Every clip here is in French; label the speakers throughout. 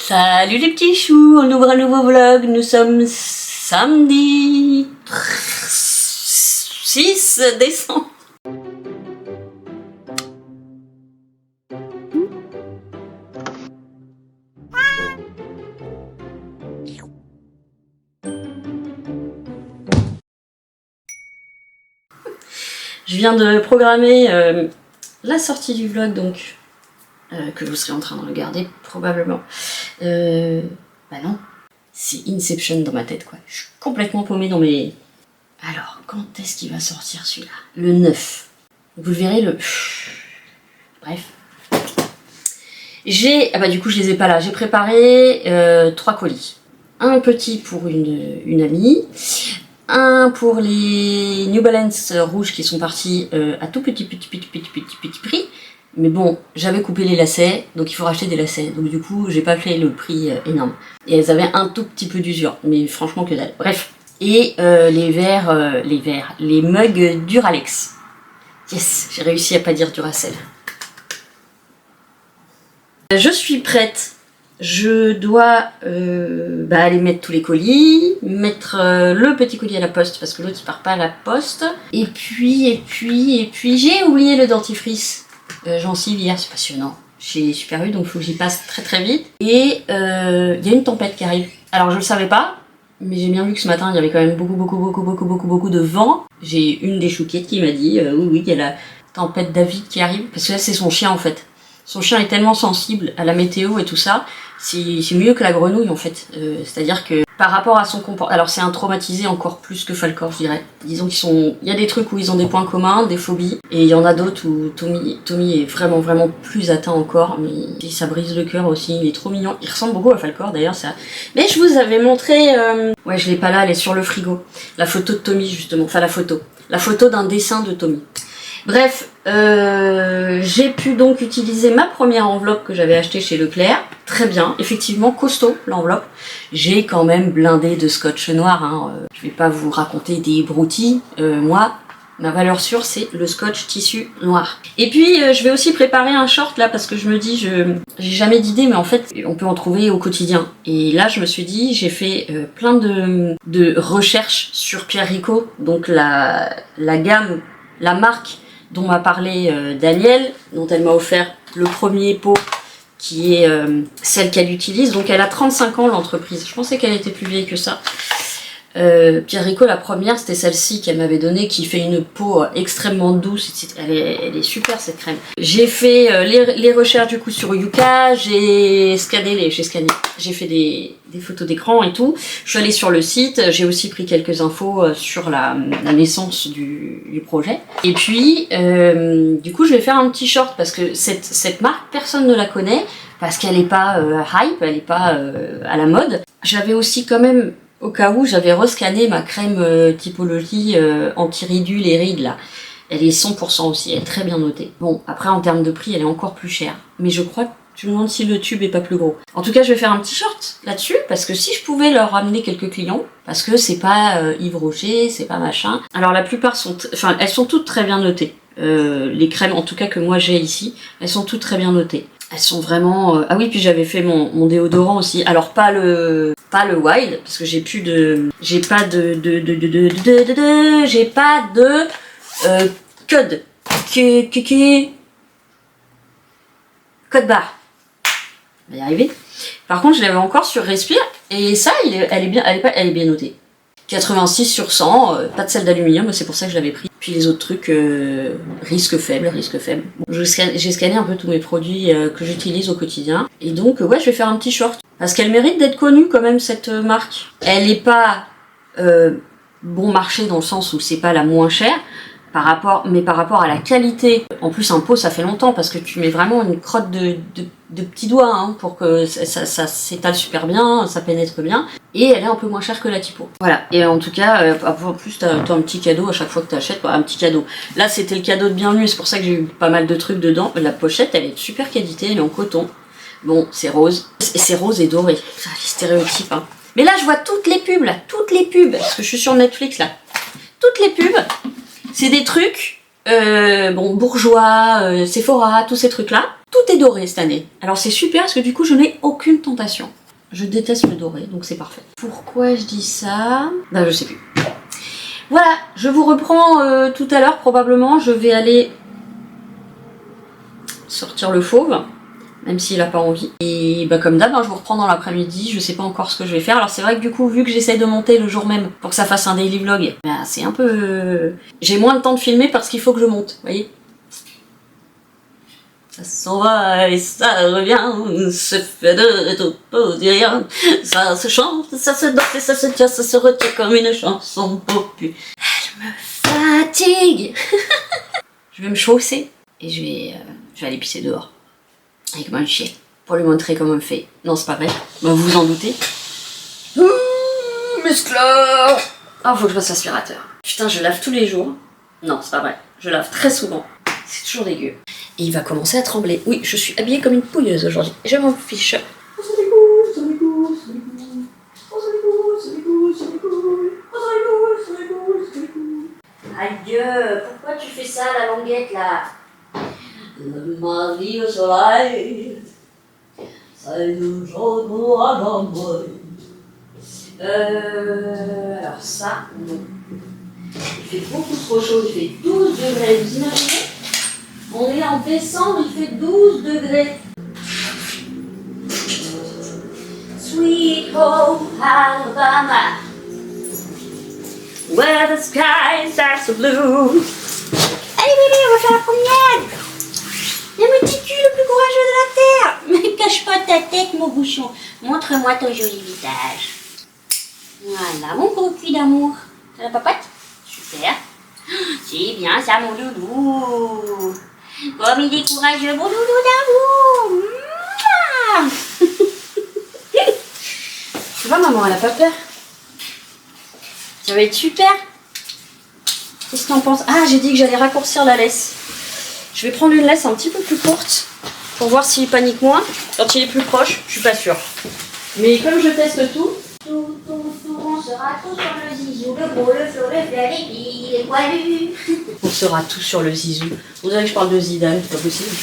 Speaker 1: Salut les petits choux, on ouvre un nouveau vlog, nous sommes samedi 6 décembre. Je viens de programmer la sortie du vlog, donc que vous serez en train de regarder probablement. Bah non, c'est Inception dans ma tête quoi. Je suis complètement paumée dans mes... Alors, quand est-ce qu'il va sortir celui-là? Le 9. Vous le verrez le... Bref. Ah bah du coup je les ai pas là. J'ai préparé 3 colis. Un petit pour une amie. Un pour les New Balance rouges qui sont partis à tout petit prix. Mais bon, j'avais coupé les lacets, donc il faut racheter des lacets. Donc du coup, j'ai pas fait le prix énorme. Et elles avaient un tout petit peu d'usure, mais franchement que dalle. Bref. Et les mugs Duralex. Yes, j'ai réussi à pas dire Duracell. Je suis prête. Je dois aller mettre tous les colis, mettre le petit colis à la poste parce que l'autre il part pas à la poste. Et puis j'ai oublié le dentifrice. Gencive hier, c'est passionnant. J'ai super eu, donc il faut que j'y passe très vite. Et il y a une tempête qui arrive. Alors je le savais pas, mais j'ai bien vu que ce matin il y avait quand même beaucoup de vent. J'ai une des chouquettes qui m'a dit oui, il y a la tempête David qui arrive. Parce que là c'est son chien en fait. Son chien est tellement sensible à la météo et tout ça, c'est mieux que la grenouille en fait. C'est-à-dire que par rapport à son comportement... Alors c'est un traumatisé encore plus que Falcor je dirais. Disons qu'ils sont... Il y a des trucs où ils ont des points communs, des phobies, et il y en a d'autres où Tommy est vraiment plus atteint encore, mais ça brise le cœur aussi, il est trop mignon. Il ressemble beaucoup à Falcor d'ailleurs ça. Mais je vous avais montré... Ouais je l'ai pas là, elle est sur le frigo. La photo de Tommy justement, enfin la photo d'un dessin de Tommy. Bref, j'ai pu donc utiliser ma première enveloppe que j'avais achetée chez Leclerc. Très bien, effectivement costaud l'enveloppe. J'ai quand même blindé de scotch noir. Hein. Je vais pas vous raconter des broutilles. Moi, ma valeur sûre, c'est le scotch tissu noir. Et puis, je vais aussi préparer un short là parce que je me dis, j'ai jamais d'idée, mais en fait, on peut en trouver au quotidien. Et là, je me suis dit, j'ai fait plein de recherches sur Pierre Rico, donc la gamme, la marque dont m'a parlé Danielle, dont elle m'a offert le premier pot qui est celle qu'elle utilise. Donc elle a 35 ans l'entreprise, je pensais qu'elle était plus vieille que ça. Pierre Rico, la première, c'était celle-ci qu'elle m'avait donnée, qui fait une peau extrêmement douce. Elle est super cette crème. J'ai fait les recherches du coup sur Yuka, j'ai scanné, j'ai fait des photos d'écran et tout. Je suis allée sur le site, j'ai aussi pris quelques infos sur la naissance du projet. Et puis, du coup, je vais faire un petit short parce que cette marque, personne ne la connaît parce qu'elle n'est pas hype, elle n'est pas à la mode. J'avais aussi quand même... Au cas où, j'avais rescanné ma crème typologie anti-ridules et rides là. Elle est 100% aussi, elle est très bien notée. Bon, après en termes de prix, elle est encore plus chère. Mais je crois que tu me demandes si le tube est pas plus gros. En tout cas, je vais faire un petit short là-dessus, parce que si je pouvais leur ramener quelques clients, parce que c'est pas Yves Rocher, c'est pas machin. Alors la plupart sont... Enfin, elles sont toutes très bien notées. Les crèmes, en tout cas que moi j'ai ici, elles sont toutes très bien notées. Elles sont vraiment... Ah oui, puis j'avais fait mon déodorant aussi. Alors pas le Wild, parce que j'ai pas de code. Code barre. On va y arriver. Par contre, je l'avais encore sur Respire, et ça, elle est bien notée. 86 sur 100, pas de sel d'aluminium, c'est pour ça que je l'avais pris. Puis les autres trucs, risque faible. Bon, j'ai scanné un peu tous mes produits que j'utilise au quotidien. Et donc, ouais, je vais faire un petit short. Parce qu'elle mérite d'être connue quand même, cette marque. Elle n'est pas bon marché dans le sens où c'est pas la moins chère, mais par rapport à la qualité. En plus, un pot, ça fait longtemps parce que tu mets vraiment une crotte de petits doigts hein, pour que ça s'étale super bien, ça pénètre bien. Et elle est un peu moins chère que la typo. Voilà. Et en tout cas, en plus, t'as un petit cadeau à chaque fois que t'achètes, un petit cadeau. Là, c'était le cadeau de bienvenue, c'est pour ça que j'ai eu pas mal de trucs dedans. La pochette, elle est de super qualité, elle est en coton. Bon, c'est rose. Et c'est rose et doré. Ça, les stéréotypes, hein. Mais là, je vois toutes les pubs, parce que je suis sur Netflix, là. Toutes les pubs, c'est des trucs, bon, Bourgeois, Sephora, tous ces trucs-là. tout est doré cette année. Alors c'est super parce que du coup je n'ai aucune tentation. Je déteste le doré, donc c'est parfait. Pourquoi je dis ça? Bah je sais plus. Voilà, je vous reprends tout à l'heure probablement. Je vais aller sortir le fauve, même s'il a pas envie. Et bah comme d'hab, hein, je vous reprends dans l'après-midi, je sais pas encore ce que je vais faire. Alors c'est vrai que du coup, vu que j'essaie de monter le jour même pour que ça fasse un daily vlog, bah c'est un peu... J'ai moins de temps de filmer parce qu'il faut que je monte, vous voyez. Ça s'en va et ça revient, se fait de tout dit rien. Ça se chante, ça se danse et ça se tient, ça se retient comme une chanson populaire. Elle me fatigue. Je vais me chausser et je vais aller pisser dehors. Avec mon chien. Pour lui montrer comment on fait. Non, c'est pas vrai. Bah, vous vous en doutez. Musclor. Ah, faut que je fasse l'aspirateur. Putain, je lave tous les jours. Non, c'est pas vrai. Je lave très souvent. C'est toujours dégueu. Et il va commencer à trembler. Oui, je suis habillée comme une pouilleuse aujourd'hui. Je m'en fiche. Adieu, pourquoi tu fais ça, la languette, là? Le mari au soleil, c'est toujours à l'ombre. Alors ça, non. Il fait beaucoup trop chaud, il fait 12 degrés, vous imaginez? On est en décembre, il fait 12 degrés. Sweet home Alabama, where the skies are so blue. Allez bébé, on va faire la promenade. Le petit cul le plus courageux de la terre. Mais cache pas ta tête, mon bouchon. Montre-moi ton joli visage. Voilà, mon gros cul d'amour. Ça la papote? Super. C'est bien ça, mon doudou. Comme il est courageux, mon doudou d'amour. Tu vois, maman, elle a pas peur. Ça va être super. Qu'est-ce que t'en penses? Ah, j'ai dit que j'allais raccourcir la laisse. Je vais prendre une laisse un petit peu plus courte pour voir s'il panique moins. Quand il est plus proche, je suis pas sûre. Mais comme je teste tout... Tout, on sera tous sur le zizou, le gros, le flot, le fleur, les billes, les poilus. On sera tous sur le zizou. Vous savez que je parle de Zidane, c'est pas possible.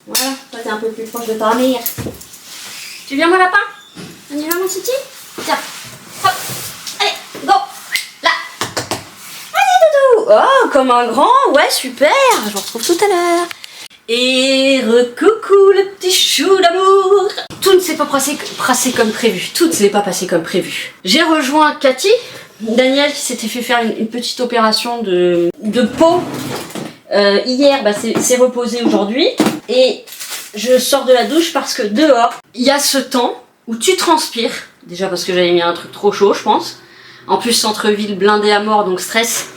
Speaker 1: Voilà, toi t'es un peu plus proche de ta mère. Tu viens, mon lapin? On y va, mon titi? Tiens, hop, allez, go, là. Vas-y, doudou. Oh, comme un grand, ouais, super. Je vous retrouve tout à l'heure. Et recoucou le petit chou d'amour. Tout ne s'est pas passé comme prévu. Tout ne s'est pas passé comme prévu. J'ai rejoint Cathy, Daniel qui s'était fait faire une petite opération de peau. Hier, bah, c'est reposé aujourd'hui. Et je sors de la douche parce que dehors, il y a ce temps où tu transpires. Déjà parce que j'avais mis un truc trop chaud, je pense. En plus, centre-ville blindé à mort, donc stress.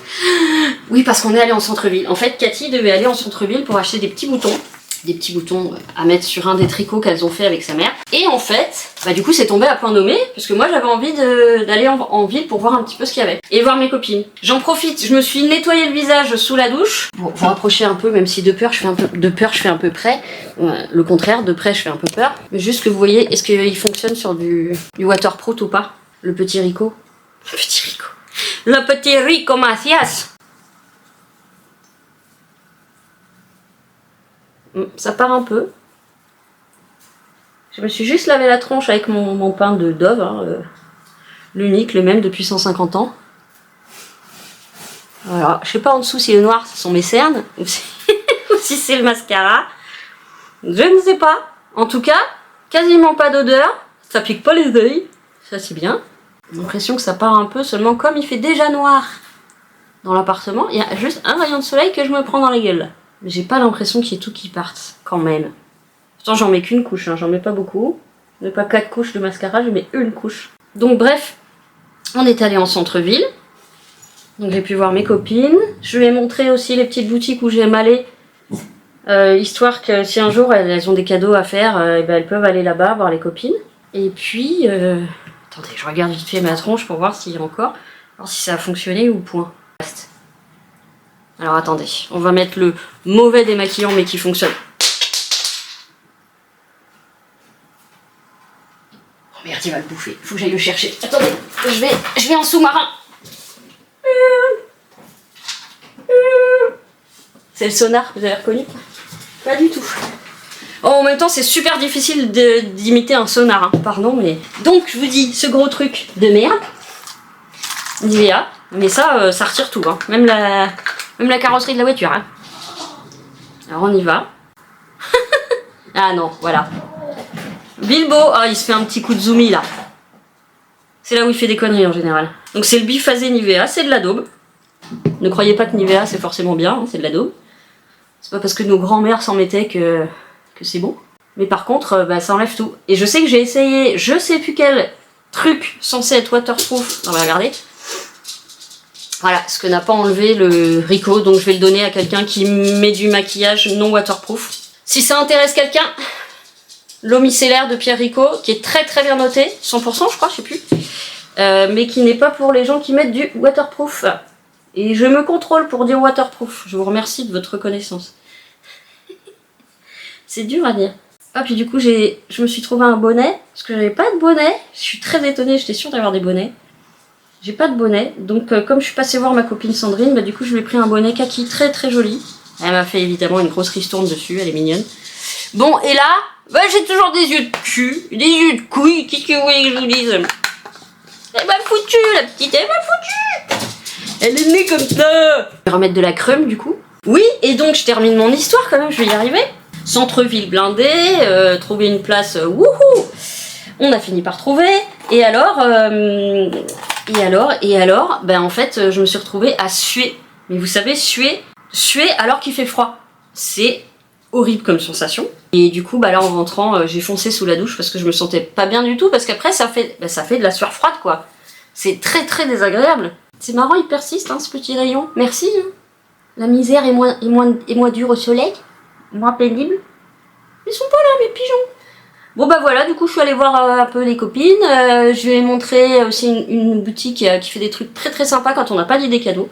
Speaker 1: Oui, parce qu'on est allé en centre-ville. En fait, Cathy devait aller en centre-ville pour acheter des petits boutons. Des petits boutons à mettre sur un des tricots qu'elles ont fait avec sa mère. Et en fait, bah du coup, c'est tombé à point nommé, parce que moi, j'avais envie d'aller en ville pour voir un petit peu ce qu'il y avait. Et voir mes copines. J'en profite, je me suis nettoyé le visage sous la douche. Pour vous rapprocher un peu, même si de peur, je fais un peu près. Le contraire, de près, je fais un peu peur. Mais juste que vous voyez, est-ce qu'il fonctionne sur du waterproof ou pas? Le petit Rico. Le petit Rico. Le petit Rico Mathias. Ça part un peu. Je me suis juste lavé la tronche avec mon pain de Dove, hein, l'unique, le même depuis 150 ans. Voilà, je sais pas en dessous si le noir ce sont mes cernes ou si c'est le mascara. Je ne sais pas. En tout cas, quasiment pas d'odeur. Ça pique pas les yeux. Ça c'est bien. J'ai l'impression que ça part un peu, seulement comme il fait déjà noir dans l'appartement, il y a juste un rayon de soleil que je me prends dans la gueule. Mais j'ai pas l'impression qu'il y ait tout qui parte, quand même. Pourtant j'en mets qu'une couche, hein. J'en mets pas beaucoup. Je mets pas 4 couches de mascara, je mets une couche. Donc bref, on est allé en centre-ville. Donc j'ai pu voir mes copines. Je vais montrer aussi les petites boutiques où j'aime aller. Histoire que si un jour elles ont des cadeaux à faire, et ben elles peuvent aller là-bas voir les copines. Et puis... Attendez, je regarde vite fait ma tronche pour voir s'il y a encore. Voir si ça a fonctionné ou point. Alors attendez, on va mettre le mauvais démaquillant mais qui fonctionne. Oh merde, il va le bouffer. Faut que j'aille le chercher. Attendez, je vais en sous-marin. C'est le sonar, vous avez reconnu? Pas du tout. Oh, en même temps, c'est super difficile d'imiter un sonar, hein. Pardon, mais... Donc, je vous dis, ce gros truc de merde, Nivea, mais ça, ça retire tout, hein. Même la carrosserie de la voiture, hein. Alors, on y va. Ah non, voilà. Bilbo, ah, il se fait un petit coup de zoomy, là. C'est là où il fait des conneries, en général. Donc, c'est le biphasé Nivea, c'est de la daube. Ne croyez pas que Nivea, c'est forcément bien, hein, c'est de la daube. C'est pas parce que nos grands-mères s'en mettaient que c'est bon. Mais par contre, bah, ça enlève tout. Et je sais que j'ai essayé, je sais plus quel truc censé être waterproof. On va regarder. Voilà, ce que n'a pas enlevé le Rico, donc je vais le donner à quelqu'un qui met du maquillage non waterproof. Si ça intéresse quelqu'un, l'eau micellaire de Pierre Rico, qui est très très bien notée, 100% je crois, je sais plus, mais qui n'est pas pour les gens qui mettent du waterproof. Et je me contrôle pour dire waterproof. Je vous remercie de votre reconnaissance. C'est dur à dire. Ah, puis du coup, je me suis trouvé un bonnet, parce que j'avais pas de bonnet. Je suis très étonnée, j'étais sûre d'avoir des bonnets. J'ai pas de bonnet, donc comme je suis passée voir ma copine Sandrine, bah, du coup, je lui ai pris un bonnet kaki très très joli. Elle m'a fait évidemment une grosse ristourne dessus, elle est mignonne. Bon, et là, bah, j'ai toujours des yeux de cul, des yeux de couilles, qu'est-ce que vous voulez que je vous dise? Elle m'a foutu, la petite, elle m'a foutu! Elle est née comme ça! Je vais remettre de la crème, du coup. Oui, et donc, je termine mon histoire quand même, je vais y arriver. Centre-ville blindé, trouver une place, wouhou! On a fini par trouver, et alors, ben en fait, je me suis retrouvée à suer. Mais vous savez, suer alors qu'il fait froid. C'est horrible comme sensation. Et du coup, bah là, en rentrant, j'ai foncé sous la douche parce que je me sentais pas bien du tout, parce qu'après, ça fait de la sueur froide, quoi. C'est très très désagréable. C'est marrant, il persiste, hein, ce petit rayon. Merci. Hein. La misère est moins dure au soleil. Moins pénible. Ils sont pas là, mes pigeons. Bon bah voilà, du coup je suis allée voir un peu les copines. Je vais montrer aussi une boutique qui fait des trucs très très sympas quand on n'a pas d'idées cadeaux.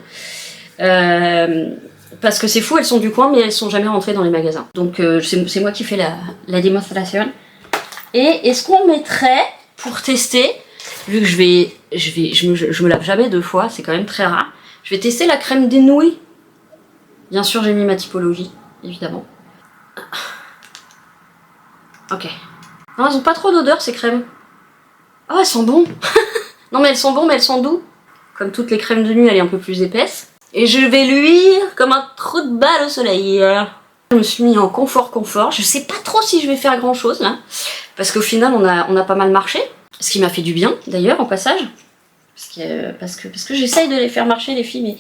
Speaker 1: Parce que c'est fou, elles sont du coin mais elles sont jamais rentrées dans les magasins. Donc c'est moi qui fais la démonstration. Et est-ce qu'on mettrait, pour tester, vu que je me lave jamais 2 fois, c'est quand même très rare, je vais tester la crème des nouilles. Bien sûr j'ai mis ma typologie, évidemment. Ok. Non, elles ont pas trop d'odeur ces crèmes. Oh, elles sont bonnes. Non mais elles sont bonnes, mais elles sont doux. Comme toutes les crèmes de nuit, elle est un peu plus épaisse. Et je vais luire comme un trou de balle au soleil. Je me suis mis en confort. Je sais pas trop si je vais faire grand chose là. Parce qu'au final, on a pas mal marché. Ce qui m'a fait du bien, d'ailleurs, en passage. Parce que j'essaye de les faire marcher, les filles,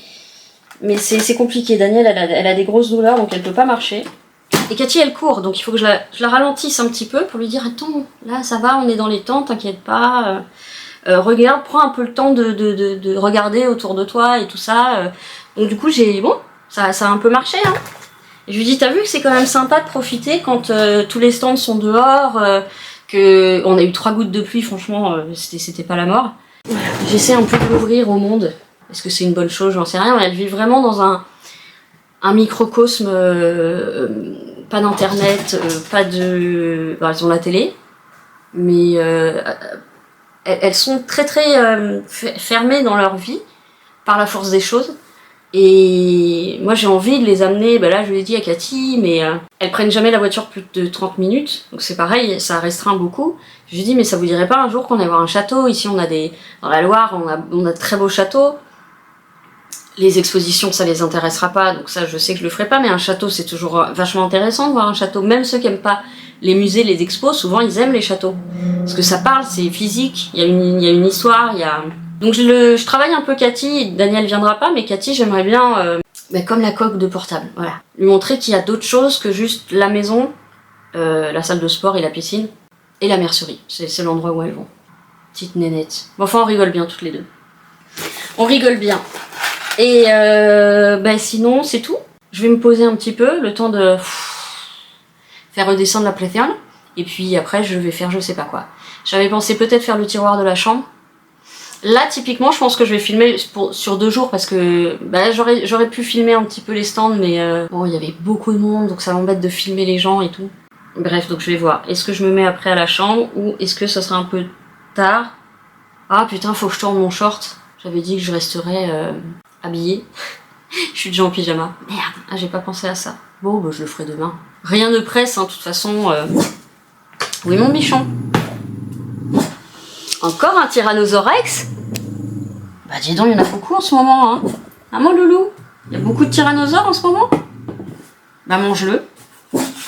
Speaker 1: mais c'est compliqué. Danielle, elle a des grosses douleurs, donc elle peut pas marcher. Et Cathy, elle court, donc il faut que je la ralentisse un petit peu pour lui dire « Attends, là, ça va, on est dans les temps, t'inquiète pas. Regarde, prends un peu le temps de regarder autour de toi et tout ça. » Donc du coup, ça a un peu marché. Hein. Et je lui dis « T'as vu que c'est quand même sympa de profiter quand tous les stands sont dehors, on a eu 3 gouttes de pluie, franchement, c'était pas la mort. » J'essaie un peu de l'ouvrir au monde. Est-ce que c'est une bonne chose? J'en sais rien. Elle vit vraiment dans un microcosme, pas d'internet, pas de... Bon, elles ont la télé, mais elles sont très très fermées dans leur vie, par la force des choses. Et moi j'ai envie de les amener, là je lui ai dit à Cathy, mais elles prennent jamais la voiture plus de 30 minutes, donc c'est pareil, ça restreint beaucoup. Je lui ai dit mais ça vous dirait pas un jour qu'on aille voir un château? Ici on a dans la Loire, on a de très beaux châteaux. Les expositions, ça les intéressera pas, donc ça je sais que je le ferai pas, mais un château c'est toujours vachement intéressant de voir un château, même ceux qui aiment pas les musées, les expos, souvent ils aiment les châteaux. Parce que ça parle, c'est physique, il y a une histoire, il y a... Donc je travaille un peu Cathy, Daniel viendra pas, mais Cathy j'aimerais bien, comme la coque de portable, voilà. Lui montrer qu'il y a d'autres choses que juste la maison, la salle de sport et la piscine, et la mercerie, c'est l'endroit où elles vont. Petite nénette. Bon, enfin on rigole bien toutes les deux. On rigole bien. Et sinon, c'est tout. Je vais me poser un petit peu, le temps de faire redescendre la pression. Et puis après, je vais faire je sais pas quoi. J'avais pensé peut-être faire le tiroir de la chambre. Là, typiquement, je pense que je vais filmer sur 2 jours parce que j'aurais pu filmer un petit peu les stands, mais bon, il y avait beaucoup de monde, donc ça m'embête de filmer les gens et tout. Bref, donc je vais voir. Est-ce que je me mets après à la chambre ou est-ce que ça sera un peu tard? Ah putain, faut que je tourne mon short. J'avais dit que je resterais... habillée. Je suis déjà en pyjama. Merde, j'ai pas pensé à ça. Bon, je le ferai demain. Rien ne presse, hein, de toute façon. Oui, mon bichon. Encore un Tyrannosaurus? Bah dis donc, il y en a beaucoup en ce moment, hein. Ah mon loulou, il y a beaucoup de tyrannosaures en ce moment? Bah mange-le.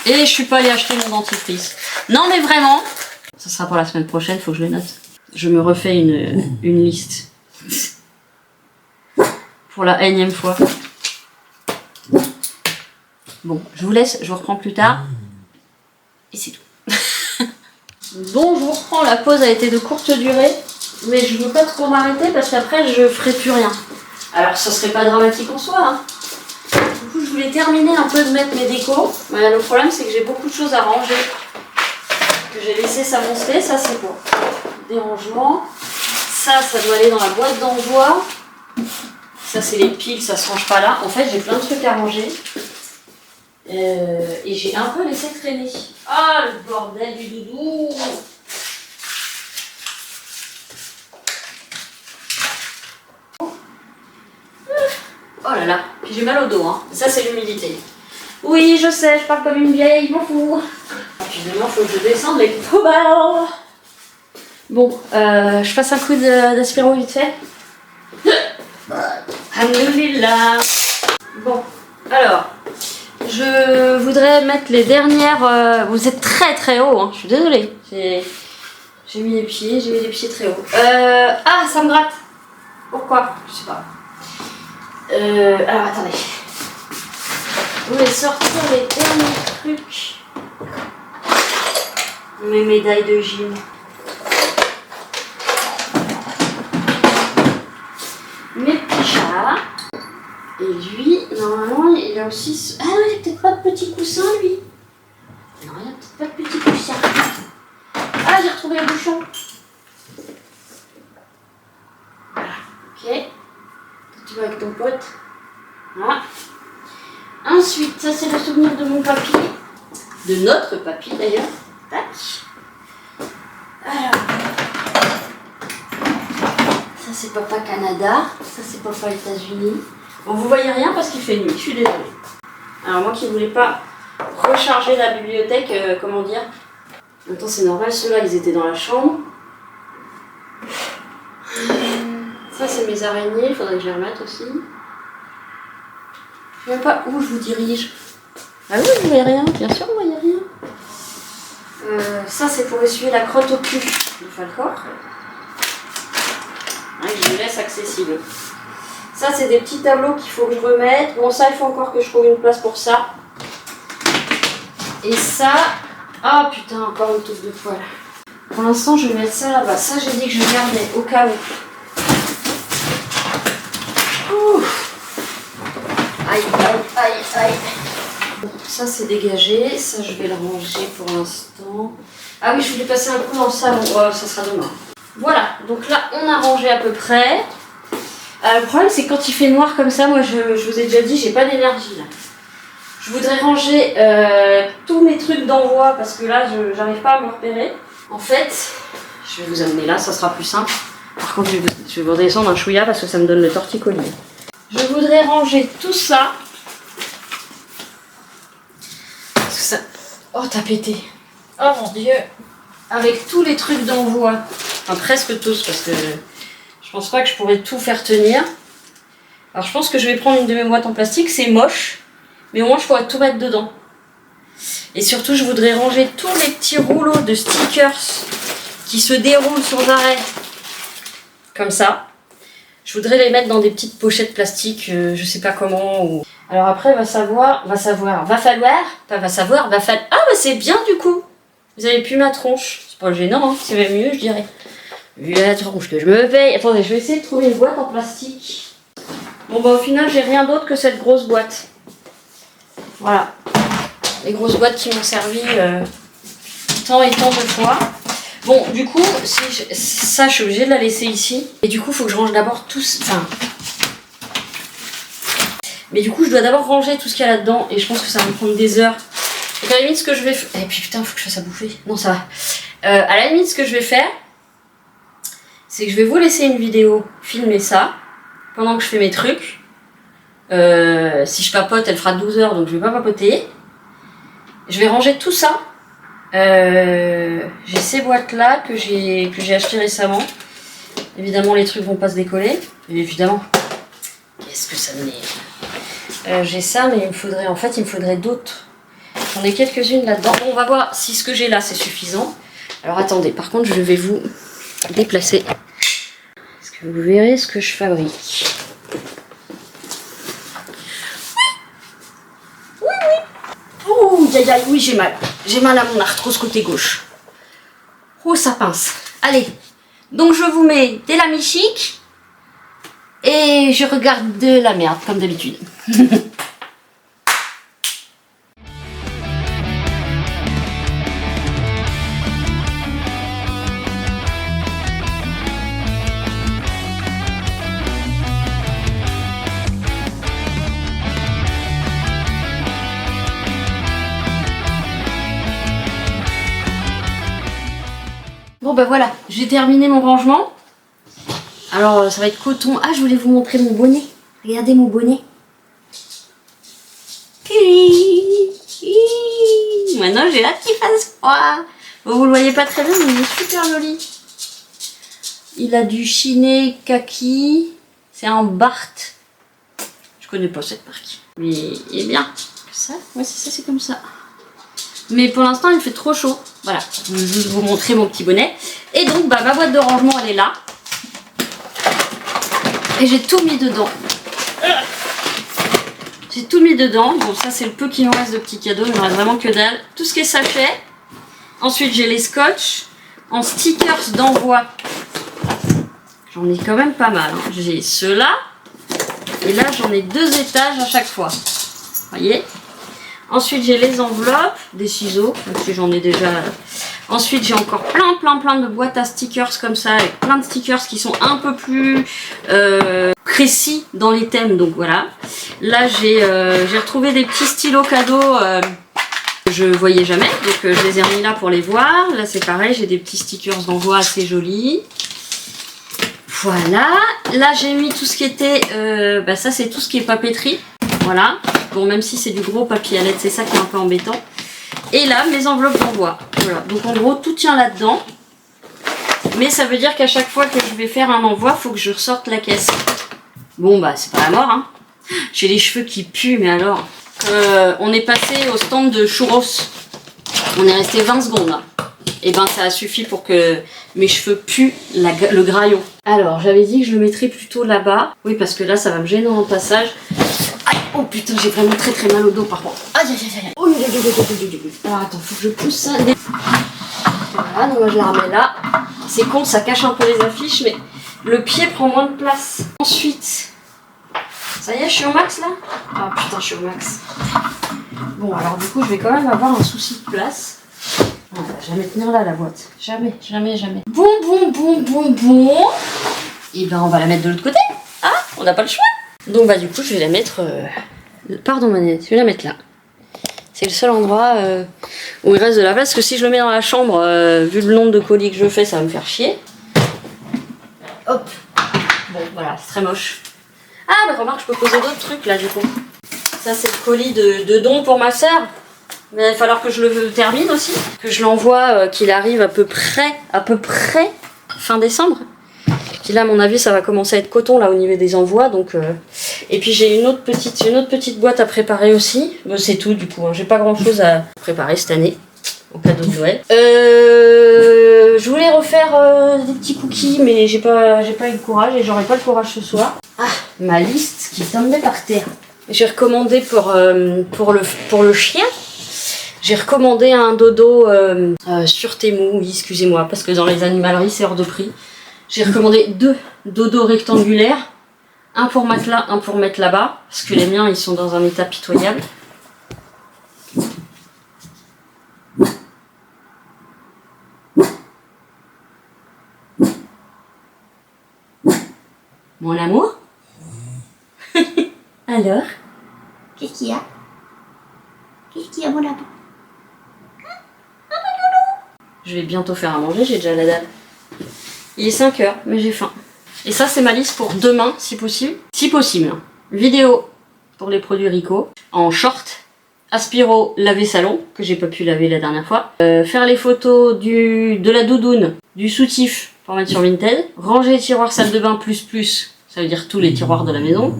Speaker 1: Et je suis pas allée acheter mon dentifrice. Non mais vraiment, ça sera pour la semaine prochaine, faut que je le note. Je me refais une liste. Pour la énième fois. Bon, je vous laisse, je vous reprends plus tard. Et c'est tout. Bon, je vous reprends, la pause a été de courte durée. Mais je veux pas trop m'arrêter parce qu'après je ferai plus rien. Alors ça serait pas dramatique en soi, hein. Du coup je voulais terminer un peu de mettre mes décos. Mais le problème c'est que j'ai beaucoup de choses à ranger. Que j'ai laissé s'avancer. Ça c'est pour des rangements. Ça doit aller dans la boîte d'envoi. Ça c'est les piles, ça se range pas là. En fait j'ai plein de trucs à ranger. Et j'ai un peu laissé traîner. Ah le bordel du doudou. Oh là là, puis j'ai mal au dos, hein. Ça c'est l'humidité. Oui, je sais, je parle comme une vieille, je m'en fous. Et puis demain, faut que je descende les poubelles. Bon, je passe un coup d'aspiro vite fait. Alhamdoulilah. Bon, alors, je voudrais mettre les dernières... vous êtes très très haut, hein. Je suis désolée. J'ai mis les pieds, j'ai mis les pieds très haut. Ah, ça me gratte. Pourquoi? Je sais pas. Alors attendez. Je voulais sortir les derniers trucs. Mes médailles de gym. Mes pichards. Et lui, normalement, il a aussi... Ah non, il a peut-être pas de petit coussin, lui. Non, il a peut-être pas de petit coussin. Ah, j'ai retrouvé le bouchon. Voilà, ok. Tu vas avec ton pote. Voilà. Ensuite, ça c'est le souvenir de mon papy. De notre papy d'ailleurs. Tac. Alors. Ça c'est papa Canada. Ça c'est papa États-Unis. Bon, vous voyez rien parce qu'il fait nuit. Je suis désolée. Alors moi qui voulais pas recharger la bibliothèque, comment dire. En même temps c'est normal, ceux-là ils étaient dans la chambre. Ça c'est mes araignées, il faudrait que je les remette aussi. Je ne sais même pas où je vous dirige. Ah oui, vous voyez rien, bien sûr vous voyez rien. Ça c'est pour essuyer la crotte au cul du Falcor. Ouais, je les laisse accessibles. Ça c'est des petits tableaux qu'il faut que je remette. Bon ça il faut encore que je trouve une place pour ça. Et ça... Ah putain, encore une touffe de poils. Pour l'instant je vais mettre ça là-bas. Ça j'ai dit que je gardais au cas où. Aïe, aïe, aïe, aïe. Ça c'est dégagé, ça je vais le ranger pour l'instant. Ah oui, je voulais passer un coup dans le salon, ça sera demain. Voilà, donc là on a rangé à peu près. Le problème c'est que quand il fait noir comme ça, moi je vous ai déjà dit, j'ai pas d'énergie là. Je voudrais ranger tous mes trucs d'envoi parce que là j'arrive pas à me repérer. En fait, je vais vous amener là, ça sera plus simple. Par contre, je vais vous redescendre un chouïa parce que ça me donne le torticolis. Je voudrais ranger tout ça. Parce que ça... Oh, t'as pété. Oh mon dieu. Avec tous les trucs d'envoi. Enfin, presque tous, parce que je pense pas que je pourrais tout faire tenir. Alors, je pense que je vais prendre une de mes boîtes en plastique. C'est moche. Mais au moins, je pourrais tout mettre dedans. Et surtout, je voudrais ranger tous les petits rouleaux de stickers qui se déroulent sans arrêt. Comme ça. Je voudrais les mettre dans des petites pochettes plastiques, je sais pas comment. Ou... Alors après, va falloir... Ah bah c'est bien du coup. Vous avez pu ma tronche. C'est pas gênant, hein. C'est même mieux, je dirais. Vu la tronche que je me paye. Attendez, je vais essayer de trouver une boîte en plastique. Bon bah au final, j'ai rien d'autre que cette grosse boîte. Voilà. Les grosses boîtes qui m'ont servi tant et tant de fois. Bon, du coup, ça, je suis obligée de la laisser ici. Et du coup, il faut que je range d'abord tout... Enfin... Mais du coup, je dois d'abord ranger tout ce qu'il y a là-dedans. Et je pense que ça va me prendre des heures. Donc à la limite, ce que je vais faire... Et puis putain, il faut que je fasse à bouffer. Non, ça va. À la limite, ce que je vais faire, c'est que je vais vous laisser une vidéo filmer ça. Pendant que je fais mes trucs. Si je papote, elle fera 12 heures, donc je vais pas papoter. Je vais ranger tout ça. J'ai ces boîtes là que j'ai achetées récemment. Évidemment les trucs vont pas se décoller. Et évidemment. Qu'est-ce que ça m'énerve. J'ai ça mais il me faudrait d'autres. J'en ai quelques-unes là-dedans. Bon, on va voir si ce que j'ai là c'est suffisant. Alors attendez, par contre je vais vous déplacer. Est-ce que vous verrez ce que je fabrique? Oh, aïe, oui, j'ai mal. J'ai mal à mon arthrose côté gauche. Oh, ça pince. Allez, donc je vous mets des lamis chic et je regarde de la merde, comme d'habitude. Bon bah voilà, j'ai terminé mon rangement. Alors ça va être coton. Ah, je voulais vous montrer mon bonnet. Regardez mon bonnet. Maintenant j'ai hâte qu'il fasse froid. Bon, vous le voyez pas très bien mais il est super joli. Il a du chiné kaki. C'est un Bart. Je connais pas cette marque. Mais il est bien. Ça, ouais c'est ça, c'est comme ça. Mais pour l'instant il fait trop chaud. Voilà, je vais juste vous montrer mon petit bonnet. Et donc bah, ma boîte de rangement elle est là. Et j'ai tout mis dedans. J'ai tout mis dedans. Bon ça c'est le peu qui me reste de petits cadeaux. Il me reste vraiment que dalle. Tout ce qui est sachet. Ensuite j'ai les scotch en stickers d'envoi. J'en ai quand même pas mal. Hein. J'ai ceux-là. Et là j'en ai 2 étages à chaque fois. Vous voyez ? Ensuite j'ai les enveloppes, des ciseaux, même si j'en ai déjà. Ensuite j'ai encore plein de boîtes à stickers comme ça, avec plein de stickers qui sont un peu plus précis dans les thèmes, donc voilà. Là j'ai retrouvé des petits stylos cadeaux que je voyais jamais, donc je les ai remis là pour les voir. Là c'est pareil, j'ai des petits stickers d'envoi assez jolis. Voilà, là j'ai mis tout ce qui était, bah ça c'est tout ce qui est papeterie, voilà. Bon, même si c'est du gros papier à lettres, c'est ça qui est un peu embêtant. Et là, mes enveloppes d'envoi. Voilà. Donc en gros, tout tient là-dedans. Mais ça veut dire qu'à chaque fois que je vais faire un envoi, il faut que je ressorte la caisse. Bon, bah, c'est pas la mort, hein. J'ai les cheveux qui puent, mais alors... on est passé au stand de churros. On est resté 20 secondes, là. Et ben, ça a suffi pour que mes cheveux puent le graillon. Alors, j'avais dit que je le mettrais plutôt là-bas. Oui, parce que là, ça va me gêner en passage. Oh putain, j'ai vraiment très mal au dos par contre. Aïe aïe aïe aïe. Oh, alors attends, faut que je pousse ça. Voilà, donc moi je la remets là. C'est con, ça cache un peu les affiches, mais le pied prend moins de place. Ensuite, ça y est, je suis au max là. Ah putain, je suis au max. Bon, alors du coup, je vais quand même avoir un souci de place. On va jamais tenir là la boîte. Jamais. Bon. Et ben on va la mettre de l'autre côté. Ah, on n'a pas le choix. Donc bah du coup je vais la mettre... Pardon manette, je vais la mettre là. C'est le seul endroit où il reste de la place. Parce que si je le mets dans la chambre, vu le nombre de colis que je fais, ça va me faire chier. Hop. Bon voilà, c'est très moche. Ah mais remarque, je peux poser d'autres trucs là du coup. Ça c'est le colis de don pour ma sœur. Mais il va falloir que je le termine aussi. Que je l'envoie, qu'il arrive à peu près fin décembre. Puis là, à mon avis, ça va commencer à être coton là au niveau des envois. Donc, et puis j'ai une autre petite boîte à préparer aussi. Bon, c'est tout du coup. Hein. J'ai pas grand chose à préparer cette année au cadeau de Noël. Je voulais refaire des petits cookies, mais j'ai pas eu le courage et j'aurai pas le courage ce soir. Ah, ma liste qui tombait par terre. J'ai recommandé pour le chien. J'ai recommandé un dodo sur Temu. Oui, excusez-moi, parce que dans les animaleries c'est hors de prix. J'ai recommandé 2 dodos rectangulaires, un pour mettre là, un pour mettre là-bas, parce que les miens ils sont dans un état pitoyable. Mon amour. Alors, qu'est-ce qu'il y a? Qu'est-ce qu'il y a mon amour? Je vais bientôt faire à manger, j'ai déjà la dalle. Il est 5 h, mais j'ai faim. Et ça, c'est ma liste pour demain, si possible. Si possible. Vidéo pour les produits Rico, en short, Aspiro, laver salon, que j'ai pas pu laver la dernière fois. Faire les photos de la doudoune, du soutif pour mettre sur Vinted. Ranger les tiroirs salle de bain plus, ça veut dire tous les tiroirs de la maison.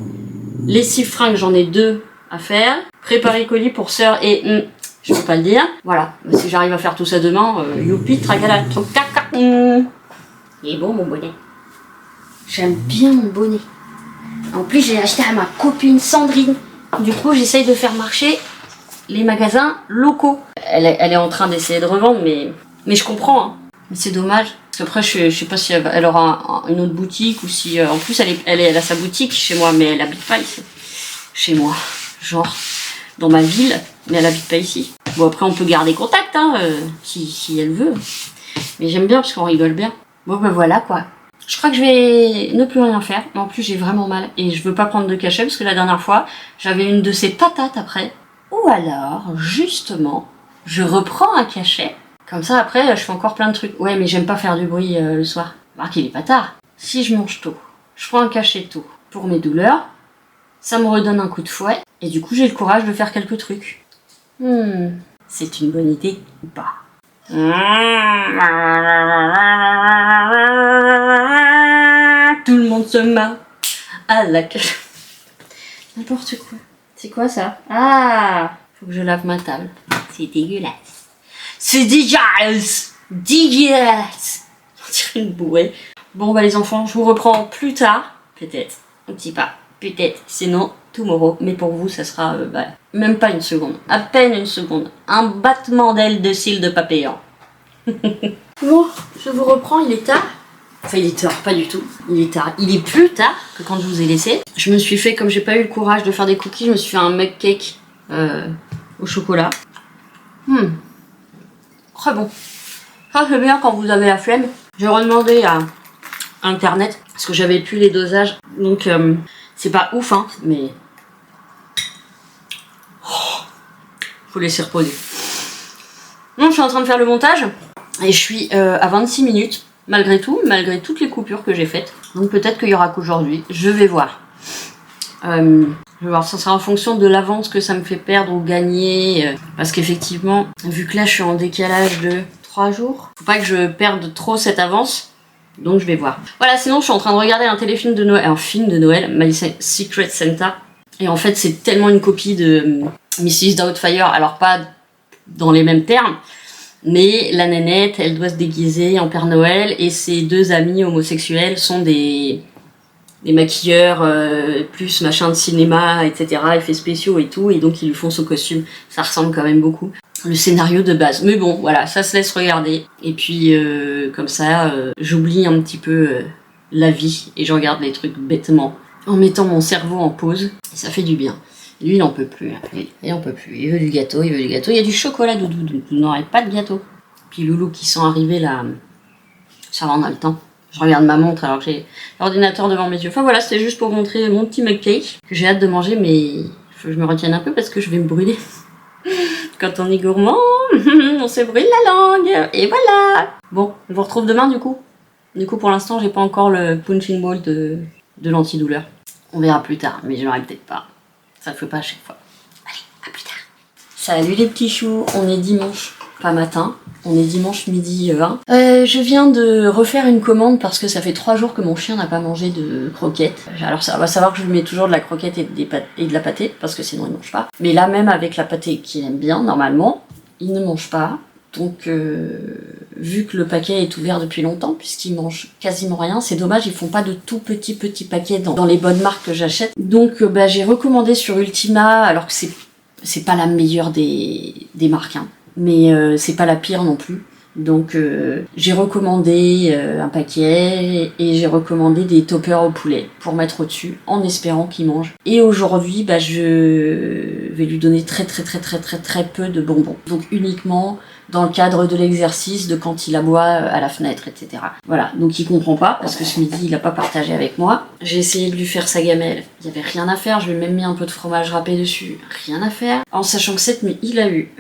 Speaker 1: Lessive fringues, j'en ai 2 à faire. Préparer colis pour sœur et... je peux pas le dire. Voilà, si j'arrive à faire tout ça demain, youpi, tragala. Il est bon mon bonnet. J'aime bien mon bonnet. En plus, j'ai acheté à ma copine Sandrine. Du coup, j'essaye de faire marcher les magasins locaux. Elle est en train d'essayer de revendre, mais je comprends. Hein. Mais c'est dommage. Parce qu'après, je sais pas si elle aura une autre boutique ou si... en plus, elle a sa boutique chez moi, mais elle habite pas ici. Chez moi. Genre, dans ma ville, mais elle habite pas ici. Bon, après, on peut garder contact, hein, si elle veut. Mais j'aime bien parce qu'on rigole bien. Bon, ben voilà, quoi. Je crois que je vais ne plus rien faire. Mais en plus, j'ai vraiment mal. Et je veux pas prendre de cachet parce que la dernière fois, j'avais une de ces patates après. Ou alors, justement, je reprends un cachet. Comme ça, après, je fais encore plein de trucs. Ouais, mais j'aime pas faire du bruit le soir. Alors qu'il est pas tard. Si je mange tôt, je prends un cachet tôt pour mes douleurs. Ça me redonne un coup de fouet. Et du coup, j'ai le courage de faire quelques trucs. C'est une bonne idée ou pas? Tout le monde se marre à la cage. N'importe quoi. C'est quoi ça? Ah! Faut que je lave ma table. C'est dégueulasse. C'est dégueulasse! Dégueulasse! On dirait une bouée. Bon bah les enfants, je vous reprends plus tard. Peut-être. Un petit pas. Peut-être. Sinon, tomorrow. Mais pour vous, ça sera même pas une seconde. À peine une seconde. Un battement d'ailes de cils de papillon. Bon, je vous reprends, il est tard. Enfin, il est tard, pas du tout. Il est tard. Il est plus tard que quand je vous ai laissé. Je me suis fait, comme j'ai pas eu le courage de faire des cookies, je me suis fait un mug cake au chocolat. Très bon. Ça, c'est bien quand vous avez la flemme. J'ai redemandé à Internet, parce que j'avais plus les dosages. Donc, c'est pas ouf, hein, mais... faut laisser reposer. Donc, je suis en train de faire le montage. Et je suis à 26 minutes. Malgré tout, malgré toutes les coupures que j'ai faites. Donc peut-être qu'il y aura qu'aujourd'hui. Je vais voir. Je vais voir, ça sera en fonction de l'avance que ça me fait perdre ou gagner. Parce qu'effectivement, vu que là je suis en décalage de 3 jours, faut pas que je perde trop cette avance. Donc je vais voir. Voilà, sinon je suis en train de regarder un téléfilm de Noël, un film de Noël, My Secret Santa. Et en fait c'est tellement une copie de Mrs. Doubtfire, alors pas dans les mêmes termes. Mais la nénette, elle doit se déguiser en Père Noël et ses 2 amis homosexuels sont des maquilleurs, plus machin de cinéma, etc., effets spéciaux et tout, et donc ils lui font son costume. Ça ressemble quand même beaucoup. Le scénario de base. Mais bon, voilà, ça se laisse regarder. Et puis, comme ça, j'oublie un petit peu la vie et je regarde les trucs bêtement en mettant mon cerveau en pause. Et ça fait du bien. Lui, il en peut plus. Il en peut plus. Il veut du gâteau, il veut du gâteau. Il y a du chocolat, Doudou. Vous n'aurez pas de gâteau. Puis Loulou qui sont arrivés là. Ça va, on a le temps. Je regarde ma montre alors que j'ai l'ordinateur devant mes yeux. Enfin voilà, c'était juste pour montrer mon petit mug cake que j'ai hâte de manger, mais il faut que je me retienne un peu parce que je vais me brûler. Quand on est gourmand, on se brûle la langue. Et voilà. Bon, on vous retrouve demain du coup. Du coup, pour l'instant, j'ai pas encore le punching ball de l'antidouleur. On verra plus tard, mais je l'aurai peut-être pas. Ça le fait pas à chaque fois. Allez, à plus tard. Salut les petits choux, on est dimanche, pas matin, on est dimanche midi 20. Je viens de refaire une commande parce que ça fait 3 jours que mon chien n'a pas mangé de croquettes. Alors ça va savoir que je lui mets toujours de la croquette et de la pâtée, parce que sinon il mange pas. Mais là même avec la pâtée qu'il aime bien, normalement, il ne mange pas. Donc vu que le paquet est ouvert depuis longtemps, puisqu'ils mangent quasiment rien, c'est dommage, ils font pas de tout petits paquets dans les bonnes marques que j'achète. Donc j'ai recommandé sur Ultima, alors que c'est pas la meilleure des marques, hein, mais c'est pas la pire non plus. Donc j'ai recommandé un paquet et j'ai recommandé des toppers au poulet pour mettre au-dessus en espérant qu'il mange. Et aujourd'hui je vais lui donner très peu de bonbons. Donc uniquement dans le cadre de l'exercice, de quand il aboie à la fenêtre, etc. Voilà, donc il comprend pas, parce que ce midi, il a pas partagé avec moi. J'ai essayé de lui faire sa gamelle, il y avait rien à faire, je lui ai même mis un peu de fromage râpé dessus, rien à faire. En sachant que cette nuit, il a eu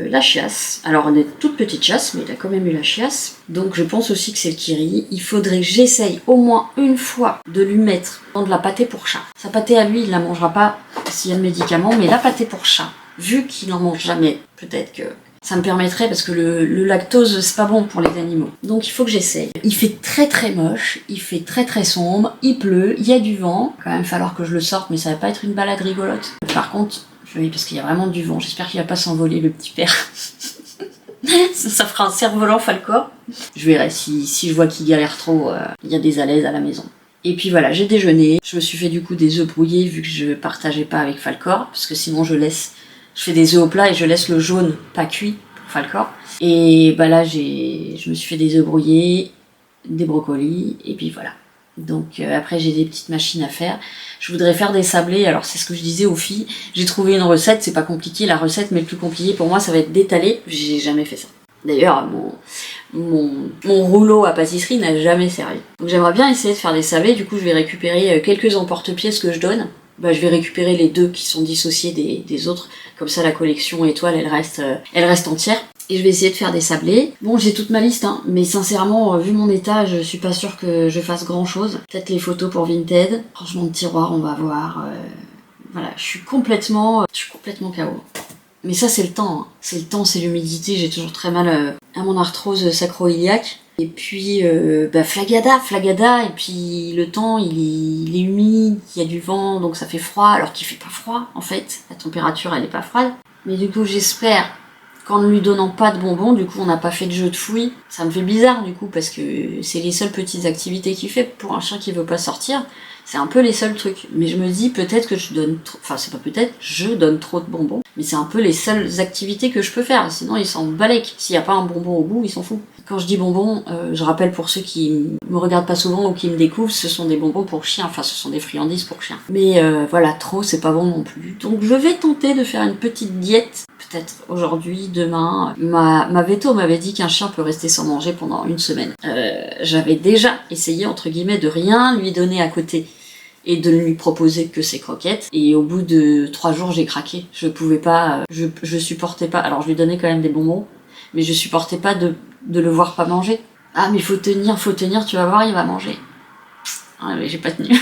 Speaker 1: la chiasse. Alors on est toute petite chiasse, mais il a quand même eu la chiasse. Donc je pense aussi que c'est le kiri. Il faudrait que j'essaye au moins une fois de lui mettre dans de la pâtée pour chat. Sa pâtée à lui, il la mangera pas s'il y a le médicament, mais la pâtée pour chat, vu qu'il n'en mange jamais, peut-être que ça me permettrait, parce que le lactose, c'est pas bon pour les animaux. Donc il faut que j'essaye. Il fait très très moche, il fait très très sombre, il pleut, il y a du vent. Il va quand même falloir que je le sorte, mais ça va pas être une balade rigolote. Par contre, parce qu'il y a vraiment du vent, j'espère qu'il va pas s'envoler le petit père. ça fera un cerf-volant Falcor. Je verrai si je vois qu'il galère trop, il y a des alaises à la maison. Et puis voilà, j'ai déjeuné. Je me suis fait du coup des œufs brouillés vu que je partageais pas avec Falcor, parce que sinon je fais des œufs au plat et je laisse le jaune pas cuit pour Falcor. Et bah là, je me suis fait des œufs brouillés, des brocolis, et puis voilà. Donc après, j'ai des petites machines à faire. Je voudrais faire des sablés, alors c'est ce que je disais aux filles. J'ai trouvé une recette, c'est pas compliqué la recette, mais le plus compliqué pour moi, ça va être d'étaler. J'ai jamais fait ça. D'ailleurs, mon rouleau à pâtisserie n'a jamais servi. Donc j'aimerais bien essayer de faire des sablés, du coup je vais récupérer quelques emporte-pièces que je donne. Bah, je vais récupérer les 2 qui sont dissociés des autres, comme ça la collection étoile elle reste entière. Et je vais essayer de faire des sablés. Bon, j'ai toute ma liste, hein, mais sincèrement, vu mon état, je suis pas sûre que je fasse grand chose. Peut-être les photos pour Vinted. Franchement, le tiroir, on va voir. Voilà, je suis complètement KO. Mais ça, c'est le temps. Hein. C'est le temps, c'est l'humidité. J'ai toujours très mal à mon arthrose sacro-iliaque. Et puis, flagada. Et puis, le temps, il est humide, il y a du vent, donc ça fait froid, alors qu'il fait pas froid, en fait. La température, elle est pas froide. Mais du coup, j'espère qu'en ne lui donnant pas de bonbons, du coup, on n'a pas fait de jeu de fouilles. Ça me fait bizarre, du coup, parce que c'est les seules petites activités qu'il fait pour un chien qui veut pas sortir. C'est un peu les seuls trucs. Mais je me dis peut-être que je donne trop... Enfin, c'est pas peut-être, je donne trop de bonbons. Mais c'est un peu les seules activités que je peux faire. Sinon, ils s'en balèquent. S'il n'y a pas un bonbon au bout, ils s'en foutent. Quand je dis bonbons, je rappelle pour ceux qui me regardent pas souvent ou qui me découvrent, ce sont des bonbons pour chiens. Enfin, ce sont des friandises pour chiens. Mais voilà, trop, c'est pas bon non plus. Donc, je vais tenter de faire une petite diète. Peut-être aujourd'hui, demain. Ma veto m'avait dit qu'un chien peut rester sans manger pendant une semaine. J'avais déjà essayé, entre guillemets, de rien lui donner à côté et de ne lui proposer que ses croquettes. Et au bout de 3 jours, j'ai craqué. Je pouvais pas, je supportais pas. Alors, je lui donnais quand même des bonbons, mais je supportais pas de le voir pas manger. Ah, mais faut tenir, tu vas voir, il va manger. Ah, mais j'ai pas tenu.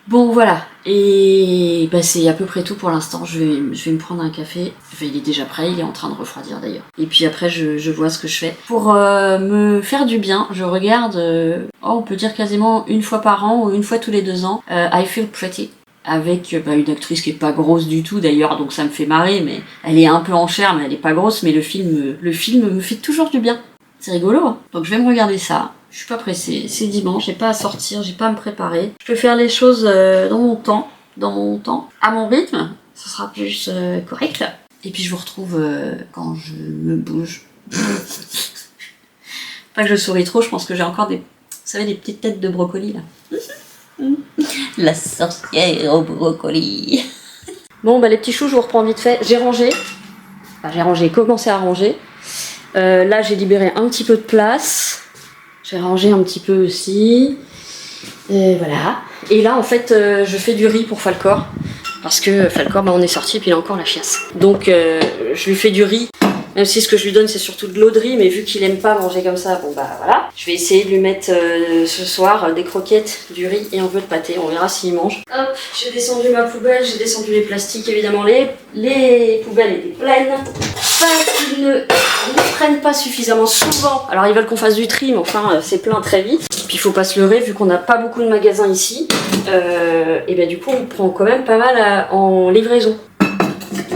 Speaker 1: Bon, voilà. Et bah, c'est à peu près tout pour l'instant. Je vais me prendre un café. Enfin, il est déjà prêt, il est en train de refroidir d'ailleurs. Et puis après, je vois ce que je fais. Pour me faire du bien, je regarde, on peut dire quasiment une fois par an ou une fois tous les 2 ans, I Feel Pretty. Avec une actrice qui est pas grosse du tout d'ailleurs, donc ça me fait marrer, mais elle est un peu en chair, mais elle est pas grosse, mais le film me fait toujours du bien. C'est rigolo, hein. Donc je vais me regarder ça. Je suis pas pressée, c'est dimanche, j'ai pas à sortir, j'ai pas à me préparer. Je peux faire les choses dans mon temps, à mon rythme, ça sera plus correct. Et puis je vous retrouve quand je me bouge. Pas que je souris trop, je pense que j'ai encore des petites têtes de brocoli là. La sorcière au brocoli. Bon, les petits choux, je vous reprends vite fait. J'ai commencé à ranger. Là, j'ai libéré un petit peu de place. J'ai rangé un petit peu aussi. Voilà. Et là, en fait, je fais du riz pour Falcor. Parce que Falcor, on est sorti et puis il a encore la chiasse. Donc, je lui fais du riz. Même si ce que je lui donne, c'est surtout de l'eau de riz, mais vu qu'il aime pas manger comme ça, voilà. Je vais essayer de lui mettre ce soir des croquettes, du riz et un peu de pâté. On verra s'il mange. Hop, j'ai descendu ma poubelle, j'ai descendu les plastiques, évidemment. Les poubelles étaient pleines. Parce qu'ils ne prennent pas suffisamment souvent. Alors, ils veulent qu'on fasse du tri, mais enfin, c'est plein très vite. Puis, il faut pas se leurrer, vu qu'on n'a pas beaucoup de magasins ici. Et du coup, on prend quand même pas mal en livraison.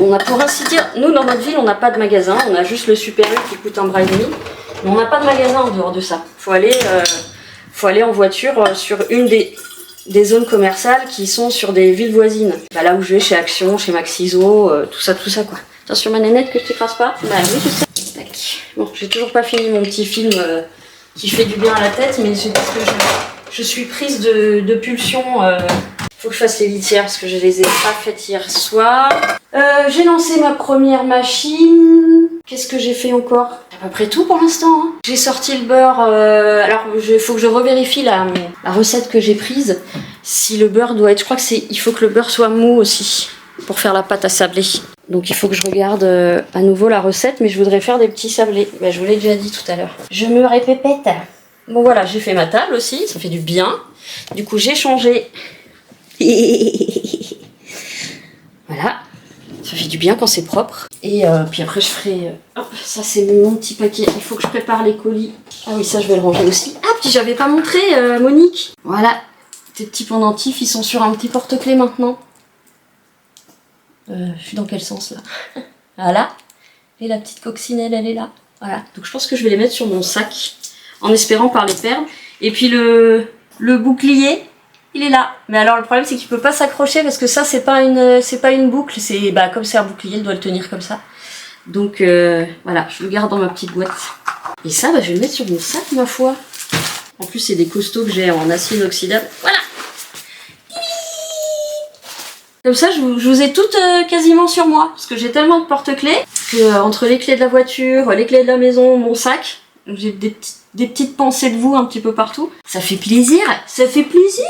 Speaker 1: On a, pour ainsi dire, nous dans notre ville on n'a pas de magasin, on a juste le Super U qui coûte 1,5 bras, mais on n'a pas de magasin en dehors de ça. Faut aller en voiture sur une des zones commerciales qui sont sur des villes voisines. Là où je vais, chez Action, chez Maxiso, tout ça quoi. Attention ma nénette que je t'écrasse pas. Bah oui je sais. Tac. Bon, j'ai toujours pas fini mon petit film qui fait du bien à la tête, mais c'est parce que je suis prise de pulsions. Faut que je fasse les litières parce que je les ai pas faites hier soir. J'ai lancé ma première machine. Qu'est-ce que j'ai fait encore? À peu près tout pour l'instant. Hein. J'ai sorti le beurre. Alors, faut que je revérifie la recette que j'ai prise. Si le beurre doit être... Je crois que il faut que le beurre soit mou aussi pour faire la pâte à sablé. Donc il faut que je regarde à nouveau la recette, mais je voudrais faire des petits sablés. Je vous l'ai déjà dit tout à l'heure. Je me répète. Bon voilà, j'ai fait ma table aussi, ça fait du bien. Du coup, j'ai changé... Voilà, Ça fait du bien quand c'est propre. Et puis après je ferai... hop, ça c'est mon petit paquet. Il faut que je prépare les colis. Ah oui, ça je vais le ranger aussi. Ah, puis j'avais pas montré, Monique. Voilà, tes petits pendentifs, ils sont sur un petit porte-clés maintenant. Je suis dans quel sens là? Voilà. Et la petite coccinelle, elle est là. Voilà. Donc je pense que je vais les mettre sur mon sac. En espérant par les perdre. Et puis le bouclier, il est là. Mais alors le problème c'est qu'il peut pas s'accrocher parce que ça c'est pas une boucle. C'est comme c'est un bouclier, il doit le tenir comme ça. Donc voilà, je le garde dans ma petite boîte. Et ça, je vais le mettre sur mon sac ma foi. En plus c'est des costauds que j'ai en acier inoxydable. Voilà. Comme ça, je vous ai toutes quasiment sur moi. Parce que j'ai tellement de porte-clés que entre les clés de la voiture, les clés de la maison, mon sac, j'ai des petites pensées de vous un petit peu partout. Ça fait plaisir. Ça fait plaisir.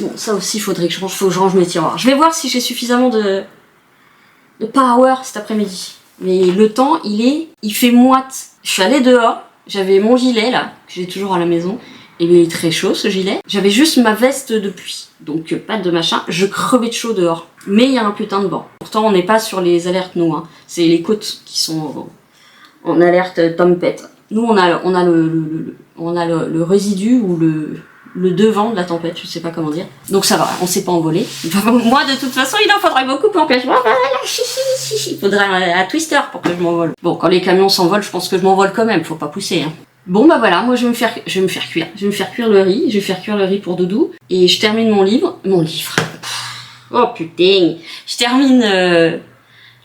Speaker 1: Bon, ça aussi, il faudrait que je range mes tiroirs. Je vais voir si j'ai suffisamment de power cet après-midi. Mais le temps, il fait moite. Je suis allée dehors. J'avais mon gilet, là, que j'ai toujours à la maison. Et il est très chaud ce gilet. J'avais juste ma veste de pluie, donc pas de machin. Je crevais de chaud dehors. Mais il y a un putain de vent. Pourtant on n'est pas sur les alertes nous, hein. C'est les côtes qui sont en alerte tempête. Nous on a le résidu ou le devant de la tempête, je sais pas comment dire. Donc ça va, on s'est pas envolé. Moi de toute façon il en faudrait beaucoup pour que je m'envole. Il faudrait un twister pour que je m'envole. Bon, quand les camions s'envolent, je pense que je m'envole quand même, faut pas pousser, hein. Bon voilà, moi je vais me faire cuire. Je vais me faire cuire le riz. Je vais faire cuire le riz pour Doudou. Et je termine mon livre. Oh putain. Je termine...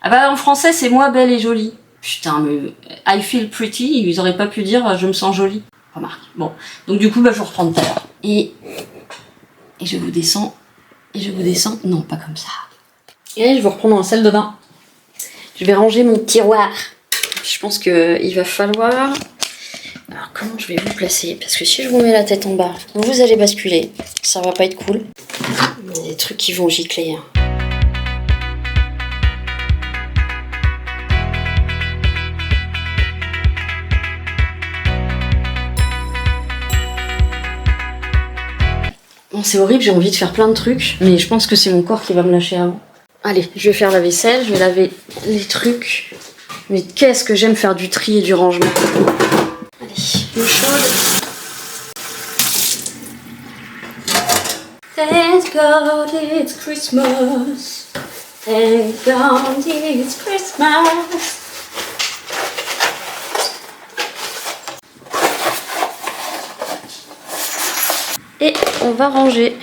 Speaker 1: en français c'est moi belle et jolie. Putain, mais I feel pretty. Ils auraient pas pu dire je me sens jolie. Remarque. Bon. Donc du coup, je vous reprends tout à l'heure. Et je vous descends. Non, pas comme ça. Et je vous reprends dans la salle de bain. Je vais ranger mon tiroir. Je pense qu'il va falloir... Alors comment je vais vous placer? Parce que si je vous mets la tête en bas, vous allez basculer. Ça va pas être cool. Il y a des trucs qui vont gicler. Hein. Bon, c'est horrible, j'ai envie de faire plein de trucs, mais je pense que c'est mon corps qui va me lâcher avant. Allez, je vais faire la vaisselle, je vais laver les trucs. Mais qu'est-ce que j'aime faire du tri et du rangement. Allez, l'eau chaude. Thank God it's Christmas. Thank God it's Christmas. Et on va ranger.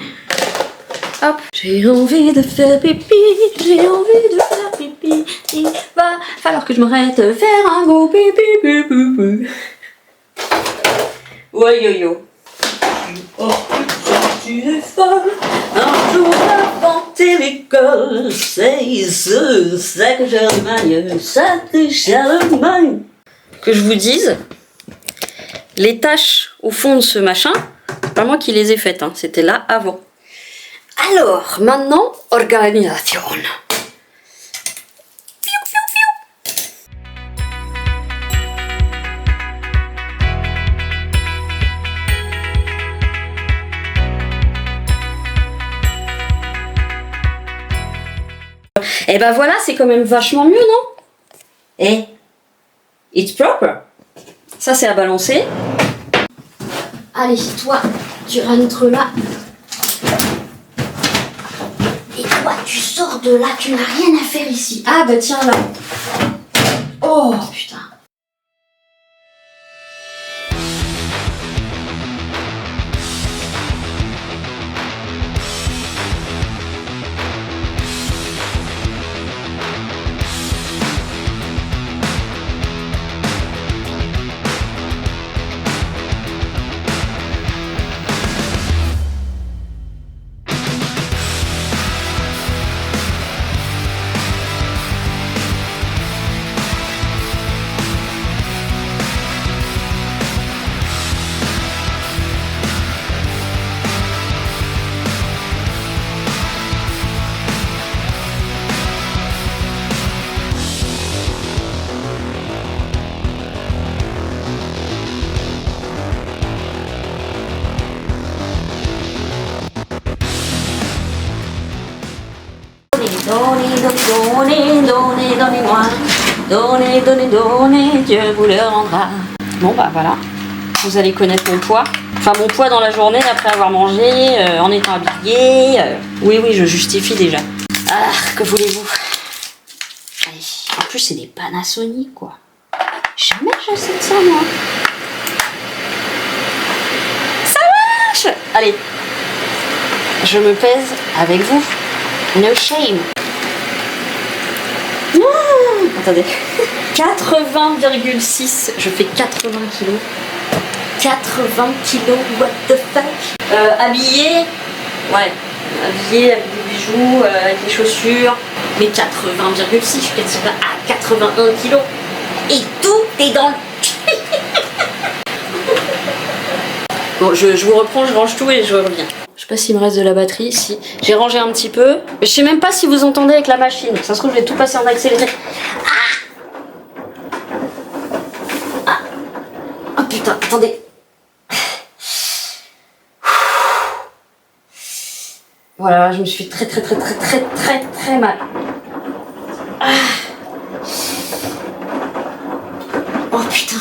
Speaker 1: Hop. J'ai envie de faire pipi, j'ai envie de faire pipi. Il va falloir que je m'arrête de faire un gros pipi, pipi. Ouais yo yo. Oh, tu es folle. Un jour avant l'école, c'est ça que Charlemagne, ça que Charlemagne. Que je vous dise, les tâches au fond de ce machin, c'est pas moi qui les ai faites, hein, c'était là avant. Alors, maintenant, organisation. Et ben voilà, c'est quand même vachement mieux, non? Eh, it's proper. Ça, c'est à balancer. Allez, toi, tu rentres là. Et toi, tu sors de là, tu n'as rien à faire ici. Ah bah tiens, là. Oh, putain. donnez-moi. Donnez, donnez, donnez, Dieu vous le rendra. Bon bah voilà, vous allez connaître mon poids. Enfin mon poids dans la journée après avoir mangé, en étant habillée. Oui, je justifie déjà. Ah, que voulez-vous? Allez, en plus c'est des Panasonic quoi. Jamais j'achète ça moi. Ça marche. Allez, je me pèse avec vous. No shame. Attendez. 80,6. Je fais 80 kilos. 80 kilos, what the fuck. Habillée. Ouais. Habillée avec des bijoux, avec des chaussures. Mais 80,6. Je suis peut-être à 81 kilos. Et tout est dans le... Bon, je vous reprends, je range tout et je reviens. Je sais pas s'il me reste de la batterie, si. J'ai rangé un petit peu. Mais je sais même pas si vous entendez avec la machine. Ça se trouve, je vais tout passer en accéléré. Ah. Oh putain, attendez. Voilà, je me suis fait très mal. Ah. Oh putain.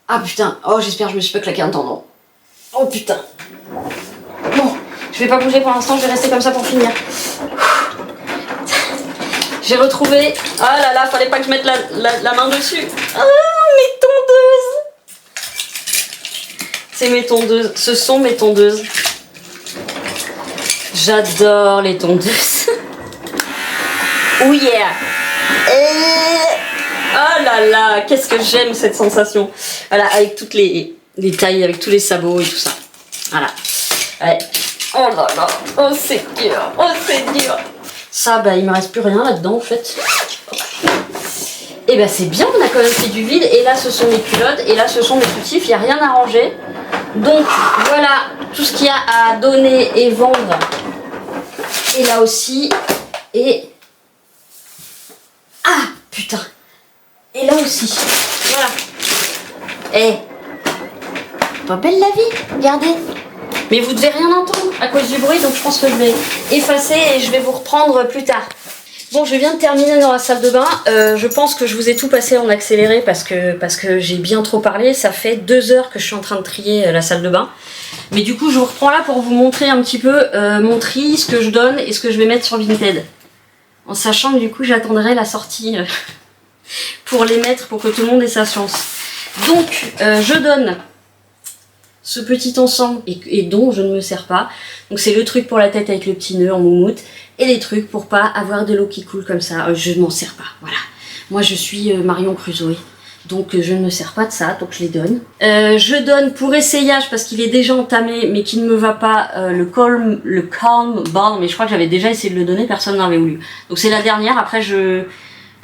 Speaker 1: Ah putain. Oh, j'espère que je me suis pas claqué un tendon. Oh putain. Bon, je vais pas bouger pour l'instant, je vais rester comme ça pour finir. J'ai retrouvé... Ah là là, fallait pas que je mette la main dessus. Ah, mes tondeuses. C'est mes tondeuses. Ce sont mes tondeuses. J'adore les tondeuses. Oh yeah. Oh là là, qu'est-ce que j'aime cette sensation. Voilà, avec toutes les tailles, avec tous les sabots et tout ça. Voilà. Ouais. Oh là là, oh c'est dur, oh c'est dur. Ça, bah il me reste plus rien là-dedans en fait. Et bah c'est bien, on a quand même fait du vide. Et là ce sont mes culottes, et là ce sont mes soutifs, il n'y a rien à ranger. Donc voilà, tout ce qu'il y a à donner et vendre. Et là aussi, et... Ah putain. Et là aussi, voilà. Eh, pas belle la vie, regardez. Mais vous devez rien entendre à cause du bruit, donc je pense que je vais effacer et je vais vous reprendre plus tard. Bon, je viens de terminer dans la salle de bain. Je pense que je vous ai tout passé en accéléré parce que j'ai bien trop parlé. Ça fait 2 heures que je suis en train de trier la salle de bain. Mais du coup, je vous reprends là pour vous montrer un petit peu mon tri, ce que je donne et ce que je vais mettre sur Vinted. En sachant que du coup, j'attendrai la sortie pour les mettre, pour que tout le monde ait sa chance. Donc, je donne ce petit ensemble et dont je ne me sers pas. Donc c'est le truc pour la tête avec le petit nœud en moumoute et des trucs pour pas avoir de l'eau qui coule comme ça. Je ne m'en sers pas, voilà. Moi je suis Marion Crusoe, donc je ne me sers pas de ça, donc je les donne. Je donne pour essayage, parce qu'il est déjà entamé mais qui ne me va pas, le Calm Balm, mais je crois que j'avais déjà essayé de le donner, personne n'avait voulu. Donc c'est la dernière, après je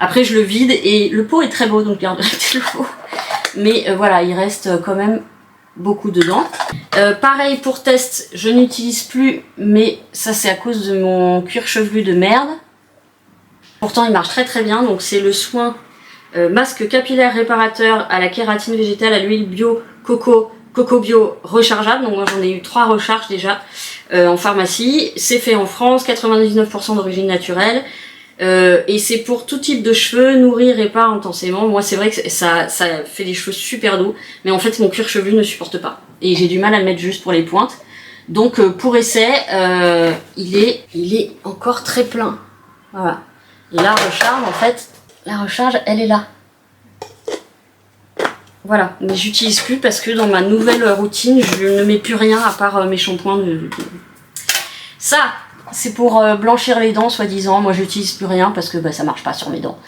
Speaker 1: le vide et le pot est très beau, donc garderez le pot. Mais voilà, il reste quand même beaucoup dedans. Pareil pour test, je n'utilise plus, mais ça c'est à cause de mon cuir chevelu de merde. Pourtant il marche très bien, donc c'est le soin masque capillaire réparateur à la kératine végétale à l'huile bio coco bio rechargeable. Donc moi j'en ai eu 3 recharges déjà en pharmacie. C'est fait en France, 99% d'origine naturelle. Et c'est pour tout type de cheveux, nourrir et pas intensément. Moi c'est vrai que ça fait les cheveux super doux, mais en fait mon cuir chevelu ne supporte pas. Et j'ai du mal à le mettre juste pour les pointes. Donc pour essai, il est encore très plein. Voilà. Et la recharge, en fait, la recharge elle est là. Voilà, mais j'utilise plus parce que dans ma nouvelle routine, je ne mets plus rien à part mes shampoings Ça, c'est pour blanchir les dents, soi-disant. Moi, j'utilise plus rien parce que bah, ça marche pas sur mes dents.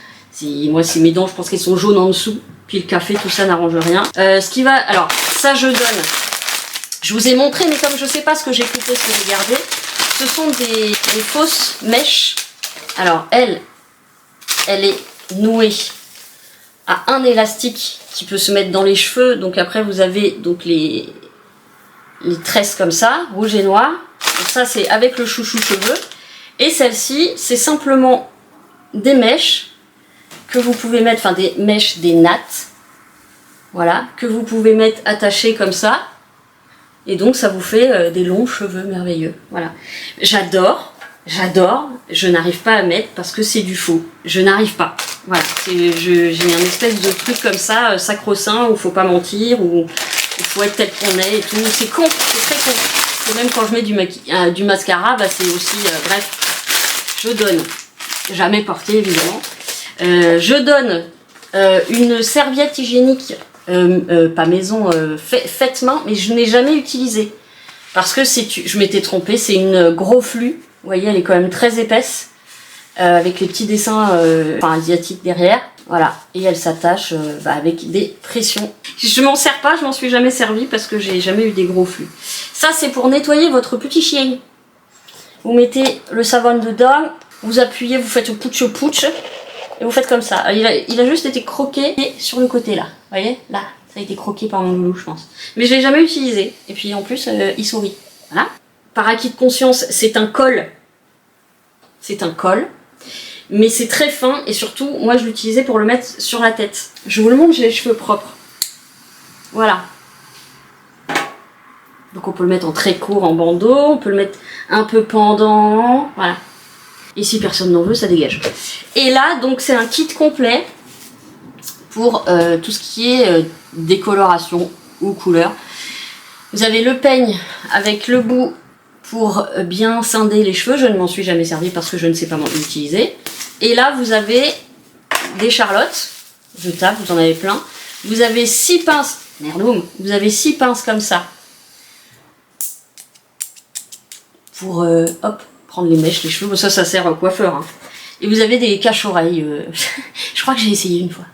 Speaker 1: Moi, c'est mes dents, je pense qu'elles sont jaunes en dessous. Puis le café, tout ça n'arrange rien. Alors, ça, je donne. Je vous ai montré, mais comme je sais pas ce que j'ai coupé, ce que j'ai gardé, ce sont des fausses mèches. Alors, elle est nouée à un élastique qui peut se mettre dans les cheveux. Donc après, vous avez donc les tresses comme ça, rouge et noir. Donc ça c'est avec le chouchou cheveux. Et celle-ci c'est simplement des mèches que vous pouvez mettre, enfin des mèches, des nattes, voilà, que vous pouvez mettre attachées comme ça. Et donc ça vous fait des longs cheveux merveilleux. Voilà. J'adore, je n'arrive pas à mettre parce que c'est du faux. Je n'arrive pas. Voilà. J'ai un espèce de truc comme ça, sacro-saint, où faut pas mentir, où il faut être tel qu'on est et tout. C'est con, c'est très con. Et même quand je mets du mascara, bah c'est aussi... bref, je donne. Jamais porté évidemment. Je donne une serviette hygiénique, pas maison, faite main, mais je n'ai jamais utilisée. Parce que je m'étais trompée, c'est une gros flux. Vous voyez, elle est quand même très épaisse, avec les petits dessins asiatiques derrière. Voilà, et elle s'attache avec des pressions. Je m'en sers pas, je m'en suis jamais servi parce que j'ai jamais eu des gros flux. Ça, c'est pour nettoyer votre petit chien. Vous mettez le savon dedans, vous appuyez, vous faites pouch et vous faites comme ça. Il a juste été croqué sur le côté là. Vous voyez, là, ça a été croqué par mon loulou, je pense. Mais je l'ai jamais utilisé. Et puis en plus, il sourit. Voilà. Par acquis de conscience, c'est un col. C'est un col. Mais c'est très fin et surtout, moi je l'utilisais pour le mettre sur la tête. Je vous le montre, j'ai les cheveux propres. Voilà. Donc on peut le mettre en très court, en bandeau, on peut le mettre un peu pendant, voilà. Et si personne n'en veut, ça dégage. Et là, donc c'est un kit complet pour tout ce qui est décoloration ou couleur. Vous avez le peigne avec le bout pour bien scinder les cheveux. Je ne m'en suis jamais servi parce que je ne sais pas l'utiliser. Et là, vous avez des charlottes. Je tape, vous en avez plein. Vous avez 6 pinces. Merdoum. Vous avez 6 pinces comme ça. Pour, hop, prendre les mèches, les cheveux. Ça sert au coiffeur. Hein. Et vous avez des cache-oreilles. Je crois que j'ai essayé une fois.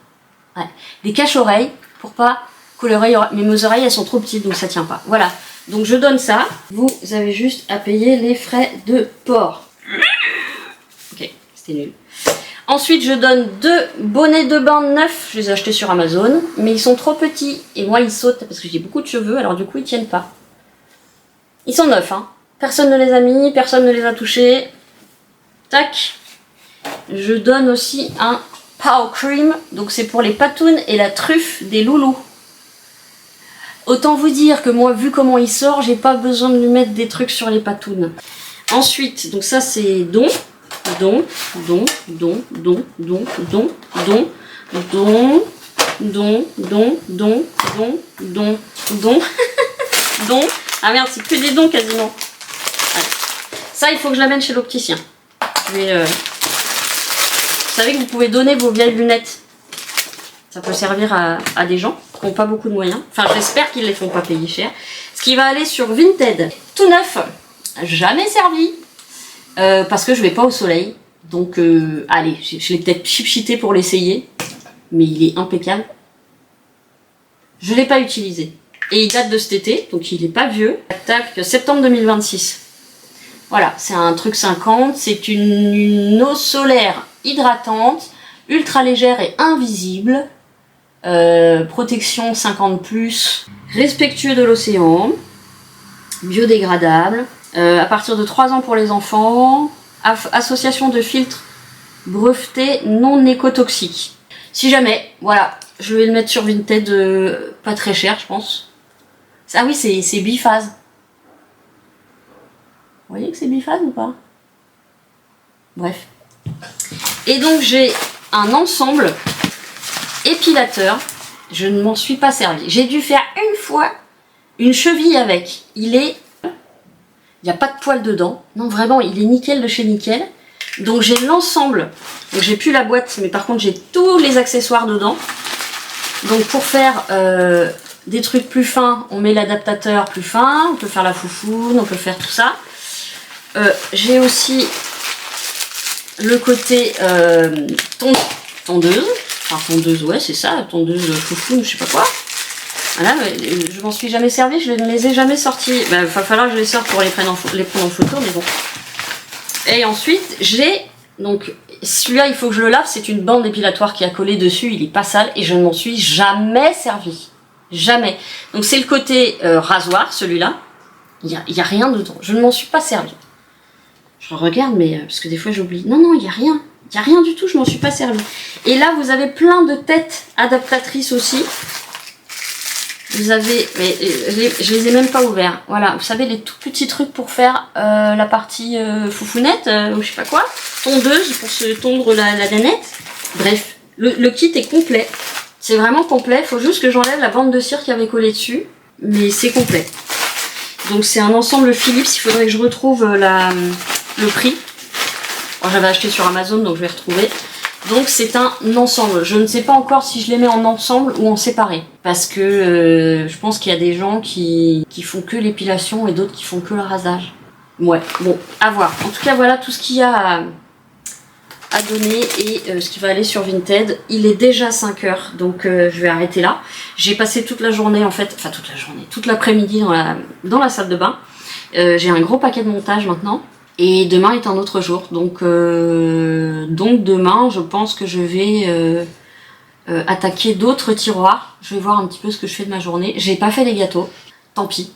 Speaker 1: Ouais. Des cache-oreilles pour pas que l'oreille... Mais mes oreilles, elles sont trop petites, donc ça tient pas. Voilà. Donc je donne ça. Vous avez juste à payer les frais de port. Ok, c'était nul. Ensuite, je donne 2 bonnets de bain neufs. Je les ai achetés sur Amazon. Mais ils sont trop petits. Et moi, ils sautent parce que j'ai beaucoup de cheveux. Alors du coup, ils tiennent pas. Ils sont neufs, hein. Personne ne les a mis. Personne ne les a touchés. Tac. Je donne aussi un Pow Cream. Donc c'est pour les patounes et la truffe des loulous. Autant vous dire que moi, vu comment il sort, j'ai pas besoin de lui mettre des trucs sur les patounes. Ensuite, donc ça c'est don. Don. Ah merde, c'est que des dons quasiment. Allez. Ça, il faut que je l'amène chez l'opticien. Vous savez que vous pouvez donner vos vieilles lunettes. Ça peut servir à des gens qui n'ont pas beaucoup de moyens. Enfin, j'espère qu'ils ne les font pas payer cher. Ce qui va aller sur Vinted. Tout neuf. Jamais servi. Parce que je vais pas au soleil. Donc, allez, je l'ai peut-être chipchité pour l'essayer. Mais il est impeccable. Je l'ai pas utilisé. Et il date de cet été, donc il est pas vieux. Tac, septembre 2026. Voilà, c'est un truc 50. C'est une eau solaire hydratante, ultra légère et invisible. Protection 50+. Respectueux de l'océan. Biodégradable. À partir de 3 ans pour les enfants. Association de filtres brevetés non écotoxiques. Si jamais, voilà, je vais le mettre sur Vinted, pas très cher je pense. Ah oui, c'est biphase. Vous voyez que c'est biphase ou pas? Bref. Et donc j'ai un ensemble épilateur. Je ne m'en suis pas servi. J'ai dû faire une fois une cheville avec. Il n'y a pas de poils dedans. Non, vraiment, il est nickel de chez nickel. Donc j'ai l'ensemble. Donc j'ai plus la boîte, mais par contre j'ai tous les accessoires dedans. Donc pour faire des trucs plus fins, on met l'adaptateur plus fin. On peut faire la foufoune, on peut faire tout ça. J'ai aussi le côté tondeuse. Enfin tondeuse, ouais c'est ça, tondeuse foufoune, je sais pas quoi. Voilà, je m'en suis jamais servi, je ne les ai jamais sortis. Il va falloir que je les sorte pour les prendre en photo, mais bon. Et ensuite, j'ai, donc, celui-là, il faut que je le lave, c'est une bande épilatoire qui a collé dessus, il est pas sale, et je ne m'en suis jamais servi. Jamais. Donc c'est le côté rasoir, celui-là. Il y a rien dedans, je ne m'en suis pas servi. Je regarde, mais, parce que des fois j'oublie. Non, il y a rien. Il n'y a rien du tout, je m'en suis pas servi. Et là, vous avez plein de têtes adaptatrices aussi. Vous avez, mais je les ai même pas ouverts. Voilà, vous savez les tout petits trucs pour faire la partie foufounette ou je sais pas quoi, tondeuse pour se tondre la danette. Bref, le kit est complet. C'est vraiment complet. Faut juste que j'enlève la bande de cire qui avait collé dessus, mais c'est complet. Donc c'est un ensemble Philips. Il faudrait que je retrouve le prix. Alors, j'avais acheté sur Amazon, donc je vais retrouver. Donc c'est un ensemble. Je ne sais pas encore si je les mets en ensemble ou en séparé. Parce que je pense qu'il y a des gens qui font que l'épilation et d'autres qui font que le rasage. Ouais, bon, à voir. En tout cas, voilà tout ce qu'il y a à donner et ce qui va aller sur Vinted. Il est déjà 5 heures, donc je vais arrêter là. J'ai passé toute la journée, en fait, enfin toute la journée, toute l'après-midi dans la salle de bain. J'ai un gros paquet de montage maintenant. Et demain est un autre jour, donc demain je pense que je vais attaquer d'autres tiroirs. Je vais voir un petit peu ce que je fais de ma journée. J'ai pas fait les gâteaux, tant pis.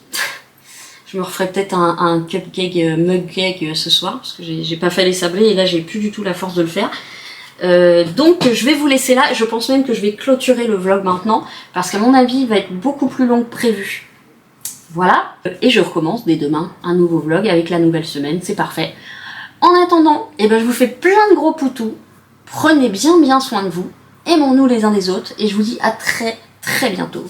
Speaker 1: Je me referai peut-être un cupcake, mug cake ce soir, parce que j'ai pas fait les sablés et là j'ai plus du tout la force de le faire. Donc je vais vous laisser là, je pense même que je vais clôturer le vlog maintenant, parce qu'à mon avis il va être beaucoup plus long que prévu. Voilà, et je recommence dès demain un nouveau vlog avec la nouvelle semaine, c'est parfait. En attendant, eh ben, je vous fais plein de gros poutous, prenez bien soin de vous, aimons-nous les uns des autres, et je vous dis à très bientôt.